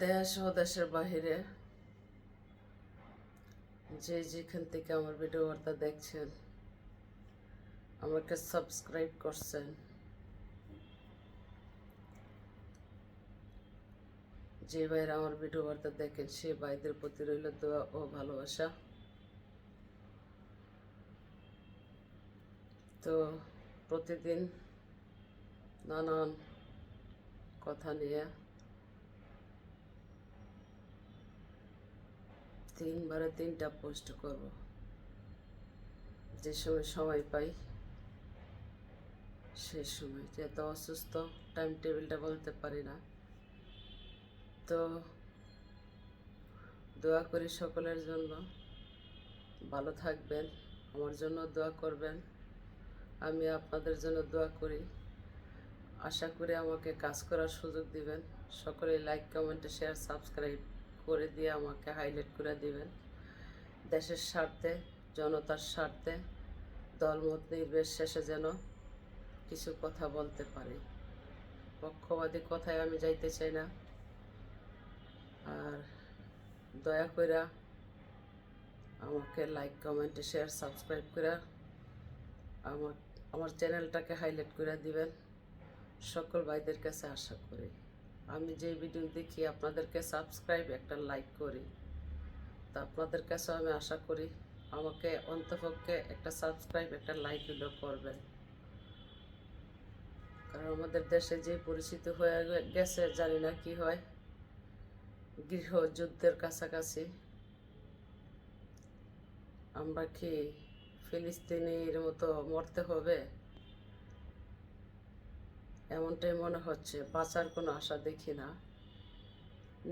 দেশ ও দেশের বাহিরে যে যেখান থেকে আমার ভিডিও বার্তা দেখছেন, আমাকে সাবস্ক্রাইব করছেন, যে ভাইরা আমার ভিডিও বার্তা দেখেন সে ভাইদের প্রতি রইল দোয়া ও ভালোবাসা। তো প্রতিদিন নানান কথা নিয়ে 3বারে 3টা পোস্ট করব। যে সময় পাই সে সময়, যেহেতু অসুস্থ টাইম টেবিলটা বলতে পারি না। তো দোয়া করি সকলের জন্য, ভালো থাকবেন, আমার জন্য দোয়া করবেন, আমি আপনাদের জন্য দোয়া করি। আশা করি আমাকে কাজ করার সুযোগ দিবেন। সকলে লাইক, কমেন্ট, শেয়ার, সাবস্ক্রাইব করে দিয়ে আমাকে হাইলাইট করে দিবেন। দেশের স্বার্থে, জনতার স্বার্থে, দলমত নির্বিশেষে যেন কিছু কথা বলতে পারি। পক্ষপাতী কথায় আমি যাইতে চাই না। আর দয়া করে আমাকে লাইক, কমেন্ট, শেয়ার, সাবস্ক্রাইব করে আমার চ্যানেলটাকে হাইলাইট করে দিবেন। সকল ভাইদের কাছে আশা করি, আমি যে ভিডিও দেখি আপনাদেরকে সাবস্ক্রাইব একটা লাইক করি, তা আপনাদের কাছে আমি আশা করি আমাকে অন্তপক্ষে একটা সাবস্ক্রাইব একটা লাইক হলেও করবেন। কারণ আমাদের দেশে যে পরিস্থিতি হয়ে গেছে, জানি না কি হয়, গৃহযুদ্ধের কাছাকাছি। আমরা কি ফিলিস্তিনির মতো মরতে হবে? এমনটাই মনে হচ্ছে। বাঁচার কোনো আশা দেখি না।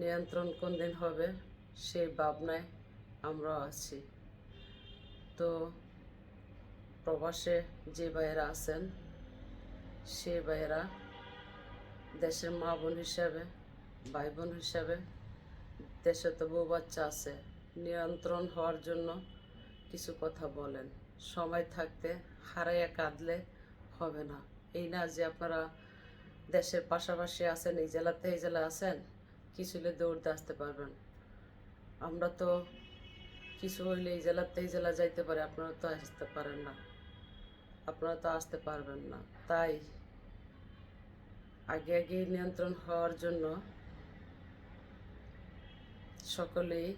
নিয়ন্ত্রণ কোন দিন হবে সেই ভাবনায় আমরাও আছি। তো প্রবাসে যে ভাইয়েরা আছেন, সে ভাইয়েরা দেশের মা বোন হিসাবে, ভাই বোন হিসাবে, দেশে তো বউ বাচ্চা আছে, নিয়ন্ত্রণ হওয়ার জন্য কিছু কথা বলেন। সময় থাকতে হারাইয়া কাঁদলে হবে না। এই না যে আপনারা দেশের পাশাপাশি আছেন, এই জেলাতে এই জেলা আছেন, কিছু হলে দৌড়তে আসতে পারবেন। আমরা তো কিছু হইলে এই জেলাতে এই জেলা যাইতে পারি, আপনারা তো আসতে পারেন না, আপনারা তো আসতে পারবেন না। তাই আগে আগে নিয়ন্ত্রণ হওয়ার জন্য সকলেই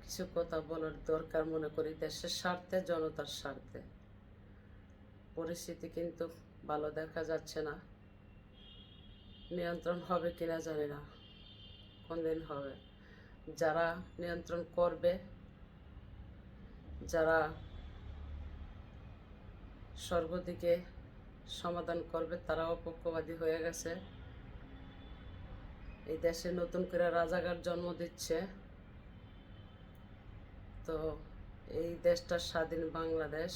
কিছু কথা বলার দরকার মনে করি, দেশের স্বার্থে, জনতার স্বার্থে। পরিস্থিতি কিন্তু ভালো দেখা যাচ্ছে না। নিয়ন্ত্রণ হবে কিনা জানি না, কোন দিন হবে। যারা নিয়ন্ত্রণ করবে, যারা সর্বদিকে সমাধান করবে, তারাও পক্ষপাতী হয়ে গেছে। এই দেশে নতুন করে রাজাকার জন্ম দিচ্ছে। তো এই দেশটা স্বাধীন বাংলাদেশ,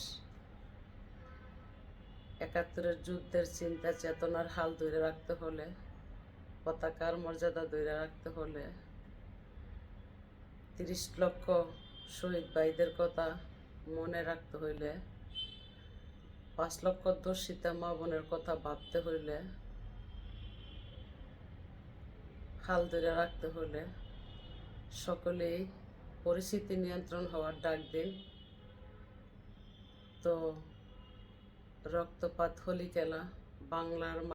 ৭১-এর যুদ্ধের চিন্তা চেতনার হাল ধরে রাখতে হলে, পতাকার মর্যাদা ধরে রাখতে হলে, ৩০ লক্ষ শহীদ ভাইদের কথা মনে রাখতে হইলে, ৫ লক্ষ দর্শিতা মা বোনের কথা ভাবতে হইলে, হাল ধরে রাখতে হলে সকলেই পরিস্থিতি নিয়ন্ত্রণ হওয়ার ডাক দিন। তো রক্তপাত হলি খেলা বাংলার